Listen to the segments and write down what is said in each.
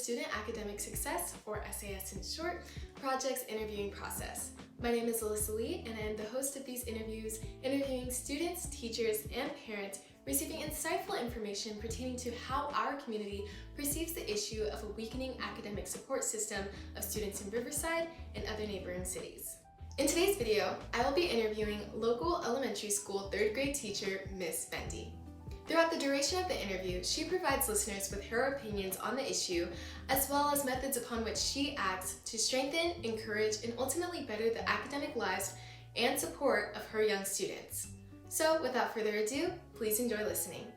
Student Academic Success, or SAS in short, project's interviewing process. My name is Alyssa Lee, and I am the host of these interviews, interviewing students, teachers, and parents, receiving insightful information pertaining to how our community perceives the issue of a weakening academic support system of students in Riverside and other neighboring cities. In today's video, I will be interviewing local elementary school 3rd grade teacher, Miss Bendy. Throughout the duration of the interview, she provides listeners with her opinions on the issue, as well as methods upon which she acts to strengthen, encourage, and ultimately better the academic lives and support of her young students. So without further ado, please enjoy listening.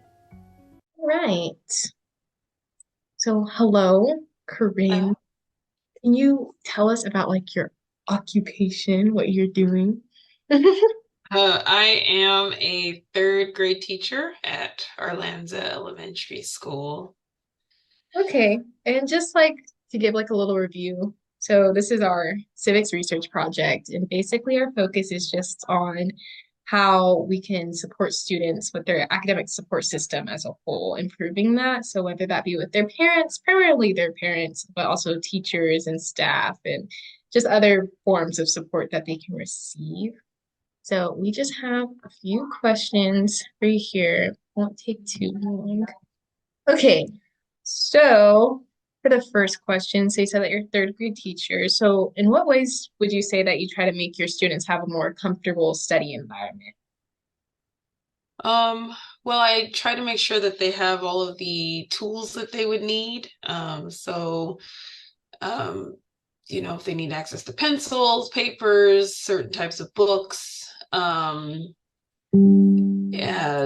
All right. So hello, Corinne. Can you tell us about your occupation, what you're doing? I am a 3rd grade teacher at Arlanza Elementary School. Okay, and just to give a little review. So this is our civics research project, and basically our focus is just on how we can support students with their academic support system as a whole, improving that. So whether that be with their parents, primarily their parents, but also teachers and staff and just other forms of support that they can receive. So we just have a few questions for you here. Won't take too long. Okay, so for the first question, so you said that you're a 3rd grade teacher. So in what ways would you say that you try to make your students have a more comfortable study environment? Well, I try to make sure that they have all of the tools that they would need. If they need access to pencils, papers, certain types of books,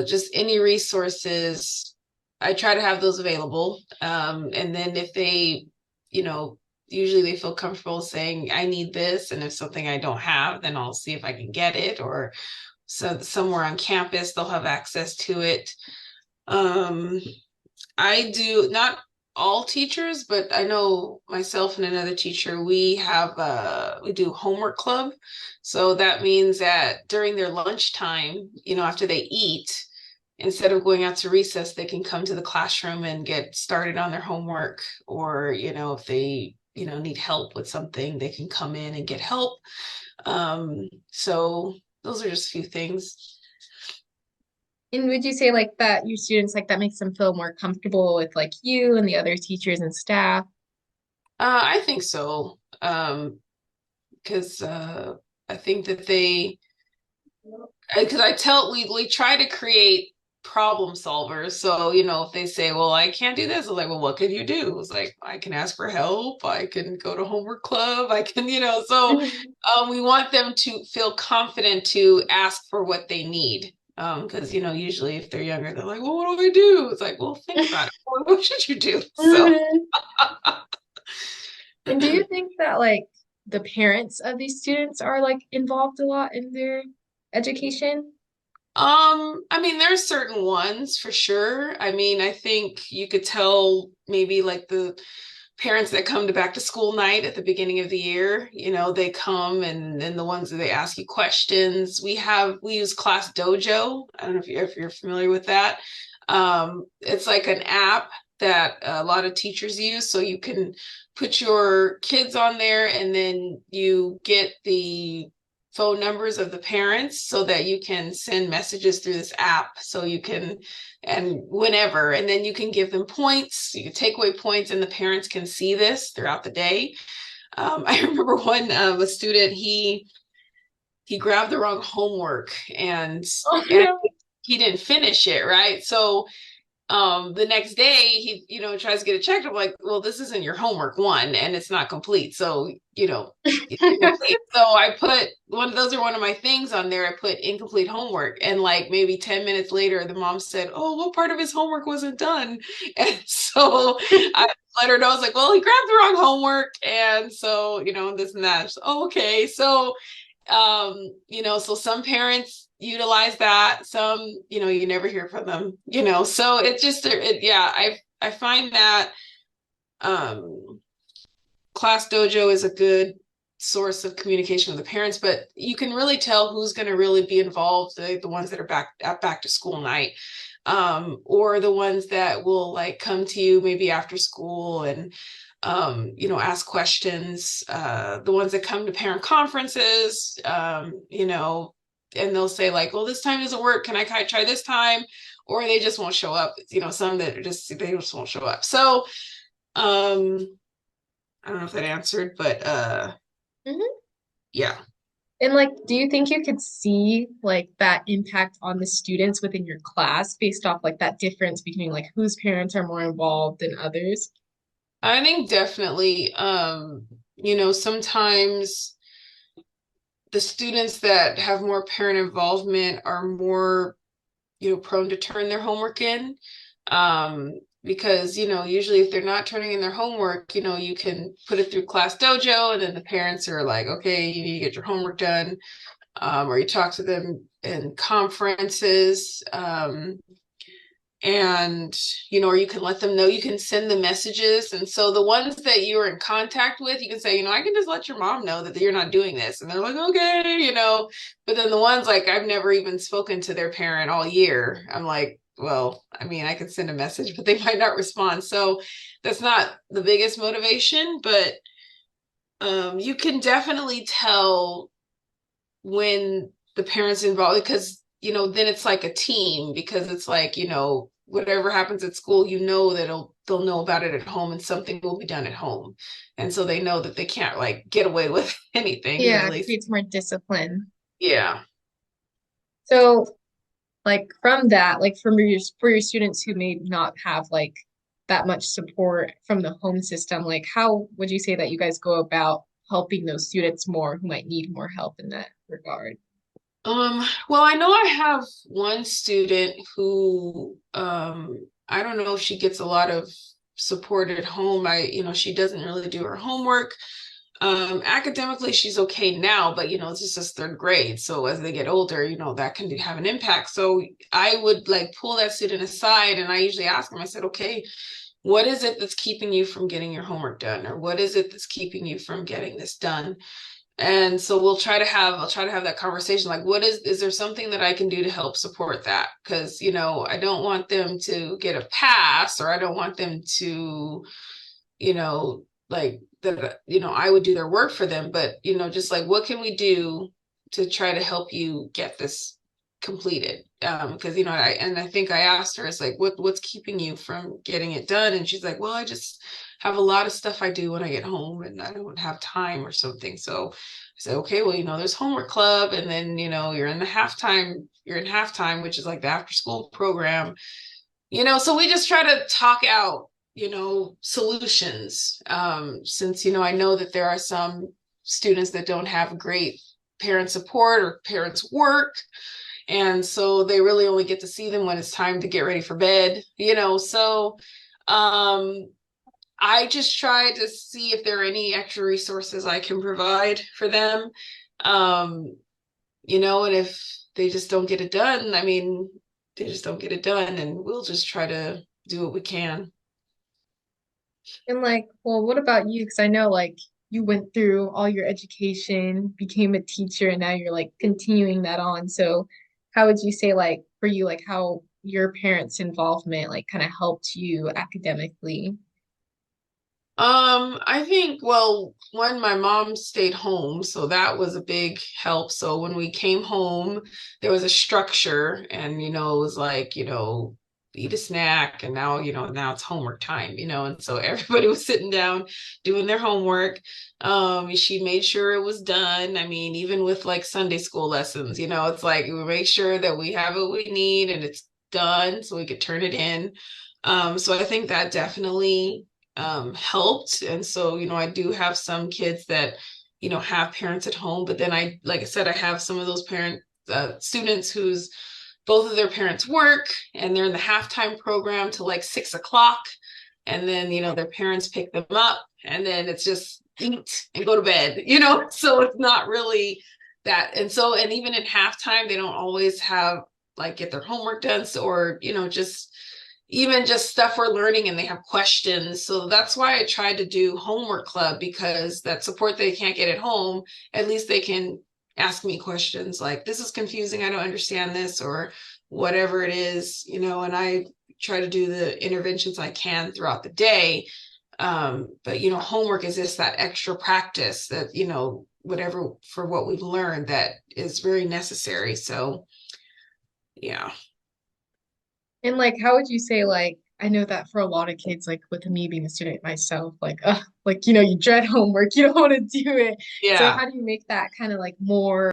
just any resources, I try to have those available. And then if they, usually they feel comfortable saying, I need this. And if something I don't have, then I'll see if I can get it, or so somewhere on campus, they'll have access to it. I do, not all teachers, but I know myself and another teacher, we do homework club. So that means that during their lunchtime, after they eat, instead of going out to recess, they can come to the classroom and get started on their homework. Or, if they, need help with something, they can come in and get help. So those are just a few things. And would you say that your students that makes them feel more comfortable with you and the other teachers and staff? I think so. Because I think that we try to create problem solvers. So, if they say, well, I can't do this, I'm like, well, what can you do? It's like, I can ask for help. I can go to homework club. I can, so we want them to feel confident to ask for what they need. Because, usually if they're younger, they're like, well, what do I do? It's like, well, think about it. What should you do? So. And do you think that the parents of these students are involved a lot in their education? I mean, there's certain ones for sure. I mean, I think you could tell maybe the parents that come to back to school night at the beginning of the year, they come and then the ones that they ask you questions. We use Class Dojo. I don't know if you're familiar with that. It's like an app that a lot of teachers use. So you can put your kids on there and then you get the phone numbers of the parents so that you can send messages through this app. So you can, and whenever, and then you can give them points. You can take away points and the parents can see this throughout the day. I remember one a student, he grabbed the wrong homework and he didn't finish it, right? So the next day he tries to get it checked. I'm like, well, this isn't your homework, one, and it's not complete, so incomplete. So I put those are one of my things on there. I put incomplete homework, and maybe 10 minutes later the mom said, oh, what part of his homework wasn't done? And so I let her know. I was like, well, he grabbed the wrong homework, and so this and that. Oh, okay. So so some parents utilize that, some you never hear from them, so it just I find that Class Dojo is a good source of communication with the parents, but you can really tell who's going to really be involved, the ones that are back to school night, or the ones that will come to you maybe after school and ask questions. The ones that come to parent conferences, and they'll say like, well, this time doesn't work. Can I try this time? Or they just won't show up. Some that they just won't show up. So I don't know if that answered, but Mhm. yeah. And like, do you think you could see like that impact on the students within your class based off like that difference between like whose parents are more involved than others? I think definitely, sometimes the students that have more parent involvement are more, prone to turn their homework in. Because, usually if they're not turning in their homework, you can put it through Class Dojo, and then the parents are like, okay, you need to get your homework done. Or you talk to them in conferences. And or you can let them know, you can send the messages, and so the ones that you're in contact with, you can say, I can just let your mom know that you're not doing this, and they're like, okay, but then the ones like I've never even spoken to their parent all year, I'm like, well, I can send a message, but they might not respond. So that's not the biggest motivation, but you can definitely tell when the parents involved, because then it's like a team, because it's like whatever happens at school, that they'll know about it at home, and something will be done at home, and so they know that they can't like get away with anything, Yeah, it they creates more discipline. yeah. So like from that, like for your students who may not have like that much support from the home system, like how would you say that you guys go about helping those students more who might need more help in that regard? Well, I know I have one student who, I don't know if she gets a lot of support at home. She doesn't really do her homework. Academically, she's okay now, but it's just third grade. So as they get older, that can have an impact. So I would like pull that student aside, and I usually ask them, I said, okay, what is it that's keeping you from getting your homework done? Or what is it that's keeping you from getting this done? And so I'll try to have that conversation. Like, is there something that I can do to help support that? Because, I don't want them to get a pass, or I don't want them to, like that, I would do their work for them, but, just like, what can we do to try to help you get this completed? Because, I think I asked her, it's like, what's keeping you from getting it done? And she's like, well, I just have a lot of stuff I do when I get home, and I don't have time or something. So I said, okay, well, there's homework club, and then, you're in halftime, which is like the after school program, so we just try to talk out, solutions. Since, I know that there are some students that don't have great parent support or parents work. And so they really only get to see them when it's time to get ready for bed, so um, I just try to see if there are any extra resources I can provide for them. Um, and if they just don't get it done, they just don't get it done, and we'll just try to do what we can. And like, well, what about you? Because I know like you went through all your education, became a teacher, and now you're like continuing that on. So how would you say like for you, like how your parents' involvement like kind of helped you academically? I think, well, when my mom stayed home, so that was a big help. So when we came home, there was a structure, and, it was like, eat a snack, and now it's homework time, and so everybody was sitting down doing their homework. She made sure it was done. Even with like Sunday school lessons, it's like we make sure that we have what we need and it's done so we could turn it in. So I think that definitely helped. And so, I do have some kids that, have parents at home, but then like I said, I have some of those students whose both of their parents work, and they're in the halftime program till like 6 o'clock. And then, their parents pick them up, and then it's just eat and go to bed, so it's not really that. And so, and even in halftime, they don't always have like get their homework done. So, or, just even just stuff we're learning, and they have questions. So that's why I tried to do homework club, because that support they can't get at home, at least they can ask me questions like, this is confusing, I don't understand this, or whatever it is, and I try to do the interventions I can throughout the day. But homework is just that extra practice that, whatever for what we've learned that is very necessary. So yeah. And like, how would you say, like, I know that for a lot of kids, like with me being a student myself, like, you dread homework, you don't want to do it. So Yeah. how do you make that kind of like more